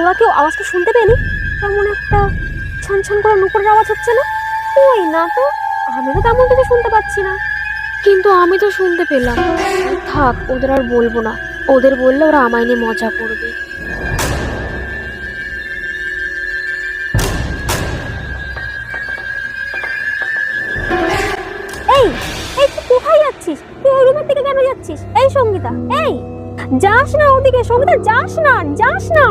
তোরা কেউ আওয়াজটা শুনতে পেলি? তেমন একটা ছন ছন করে নুপুরের আওয়াজ হচ্ছে না? ওই না তো, আমি তো তেমন কিছু শুনতে পাচ্ছি না। কিন্তু আমি তো শুনতে পেলাম। থাক, ওদের আর বলবো না, ওদের বললে ওরা আমায় নিয়ে মজা করবে। এই এই তুই কোথায় যাচ্ছিস? তুই ওই রুমের দিকে কেন যাচ্ছিস? এই সঙ্গীতা, এই যাস না ওদিকে, সঙ্গীতা যাস না, যাস না।